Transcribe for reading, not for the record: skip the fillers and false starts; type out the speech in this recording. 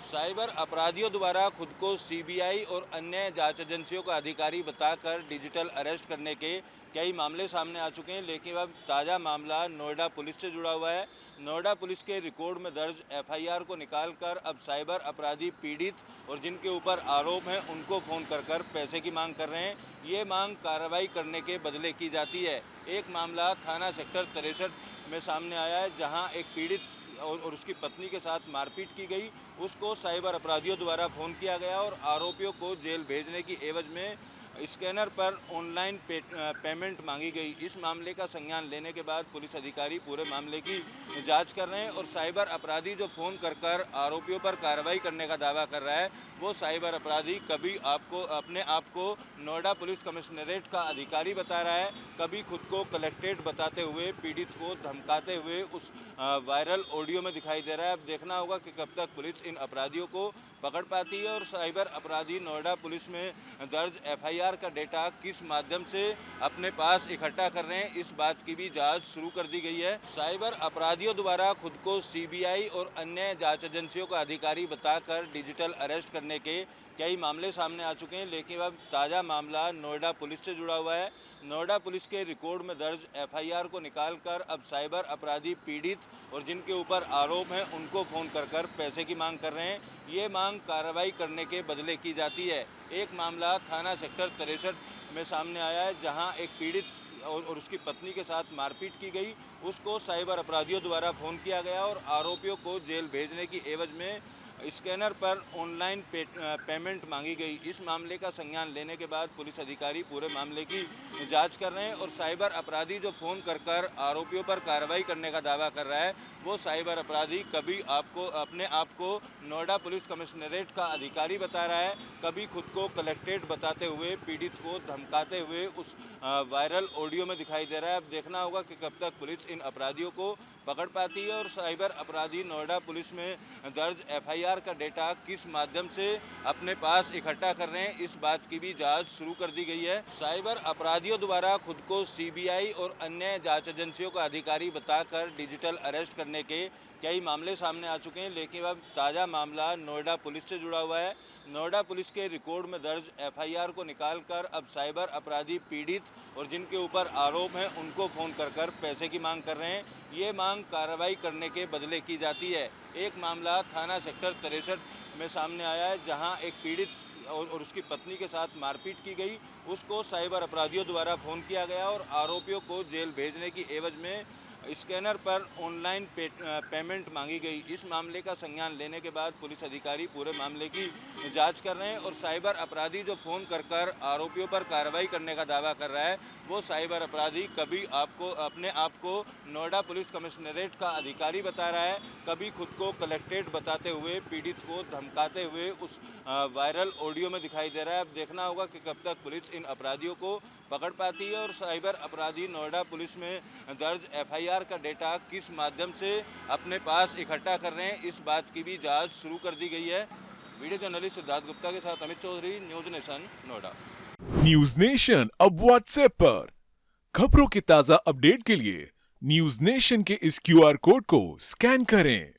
Cyber अपराधियों द्वारा खुद को सीबीआई और अन्य जांच एजेंसियों का अधिकारी बताकर डिजिटल अरेस्ट करने के कई मामले सामने आ चुके हैं, लेकिन अब ताज़ा मामला नोएडा पुलिस से जुड़ा हुआ है। नोएडा पुलिस के रिकॉर्ड में दर्ज एफआईआर को निकालकर अब साइबर अपराधी पीड़ित और जिनके ऊपर आरोप हैं उनको फ़ोन कर पैसे की मांग कर रहे हैं। ये मांग कार्रवाई करने के बदले की जाती है। एक मामला थाना सेक्टर 63 में सामने आया है, जहाँ एक पीड़ित और उसकी पत्नी के साथ मारपीट की गई। उसको साइबर अपराधियों द्वारा फ़ोन किया गया और आरोपियों को जेल भेजने की एवज में स्कैनर पर ऑनलाइन पेमेंट मांगी गई। इस मामले का संज्ञान लेने के बाद पुलिस अधिकारी पूरे मामले की जांच कर रहे हैं और साइबर अपराधी जो फ़ोन कर आरोपियों पर कार्रवाई करने का दावा कर रहा है, वो साइबर अपराधी कभी अपने आप को नोएडा पुलिस कमिश्नरेट का अधिकारी बता रहा है, कभी खुद को कलेक्ट्रेट बताते हुए पीड़ित को धमकाते हुए उस वायरल ऑडियो में दिखाई दे रहा है। अब देखना होगा कि कब तक पुलिस इन अपराधियों को पकड़ पाती है और साइबर अपराधी नोएडा पुलिस में दर्ज एफआईआर का डेटा किस माध्यम से अपने पास इकट्ठा कर रहे हैं, इस बात की भी जांच शुरू कर दी गई है। साइबर अपराधियों द्वारा खुद को सीबीआई और अन्य जांच एजेंसियों का अधिकारी बताकर डिजिटल अरेस्ट करने के कई मामले सामने आ चुके हैं, लेकिन अब ताज़ा मामला नोएडा पुलिस से जुड़ा हुआ है। नोएडा पुलिस के रिकॉर्ड में दर्ज एफआईआर को निकालकर अब साइबर अपराधी पीड़ित और जिनके ऊपर आरोप हैं उनको फ़ोन कर पैसे की मांग कर रहे हैं। ये मांग कार्रवाई करने के बदले की जाती है। एक मामला थाना सेक्टर 63 में सामने आया है, जहां एक पीड़ित और उसकी पत्नी के साथ मारपीट की गई। उसको साइबर अपराधियों द्वारा फ़ोन किया गया और आरोपियों को जेल भेजने की एवज में स्कैनर पर ऑनलाइन पेमेंट मांगी गई। इस मामले का संज्ञान लेने के बाद पुलिस अधिकारी पूरे मामले की जांच कर रहे हैं और साइबर अपराधी जो फ़ोन कर आरोपियों पर कार्रवाई करने का दावा कर रहा है, वो साइबर अपराधी कभी अपने आप को नोएडा पुलिस कमिश्नरेट का अधिकारी बता रहा है, कभी खुद को कलेक्ट्रेट बताते हुए पीड़ित को धमकाते हुए उस वायरल ऑडियो में दिखाई दे रहा है। अब देखना होगा कि कब तक पुलिस इन अपराधियों को पकड़ पाती है और साइबर अपराधी नोएडा पुलिस में दर्ज एफआईआर का डेटा किस माध्यम से अपने पास इकट्ठा कर रहे हैं, इस बात की भी जांच शुरू कर दी गई है। साइबर अपराधियों द्वारा खुद को सीबीआई और अन्य जांच एजेंसियों का अधिकारी बताकर डिजिटल अरेस्ट करने के कई मामले सामने आ चुके हैं, लेकिन अब ताज़ा मामला नोएडा पुलिस से जुड़ा हुआ है। नोएडा पुलिस के रिकॉर्ड में दर्ज एफआईआर को निकालकर अब साइबर अपराधी पीड़ित और जिनके ऊपर आरोप हैं उनको फ़ोन कर पैसे की मांग कर रहे हैं। ये मांग कार्रवाई करने के बदले की जाती है। एक मामला थाना सेक्टर 63 में सामने आया है, जहां एक पीड़ित और उसकी पत्नी के साथ मारपीट की गई। उसको साइबर अपराधियों द्वारा फ़ोन किया गया और आरोपियों को जेल भेजने की एवज में स्कैनर पर ऑनलाइन पेमेंट मांगी गई। इस मामले का संज्ञान लेने के बाद पुलिस अधिकारी पूरे मामले की जांच कर रहे हैं और साइबर अपराधी जो फ़ोन कर आरोपियों पर कार्रवाई करने का दावा कर रहा है, वो साइबर अपराधी कभी अपने आप को नोएडा पुलिस कमिश्नरेट का अधिकारी बता रहा है, कभी खुद को कलेक्ट्रेट बताते हुए पीड़ित को धमकाते हुए उस वायरल ऑडियो में दिखाई दे रहा है। अब देखना होगा कि कब तक पुलिस इन अपराधियों को पकड़ पाती है और साइबर अपराधी नोएडा पुलिस में दर्ज एफआईआर का डेटा किस माध्यम से अपने पास इकट्ठा कर रहे हैं, इस बात की भी जांच शुरू कर दी गई है। वीडियो जर्नलिस्ट सिद्धार्थ गुप्ता के साथ Amit Chaudhary, News Nation, Noida. News Nation अब व्हाट्सएप पर खबरों के ताजा अपडेट के लिए न्यूज नेशन के इस क्यूआर कोड को स्कैन करें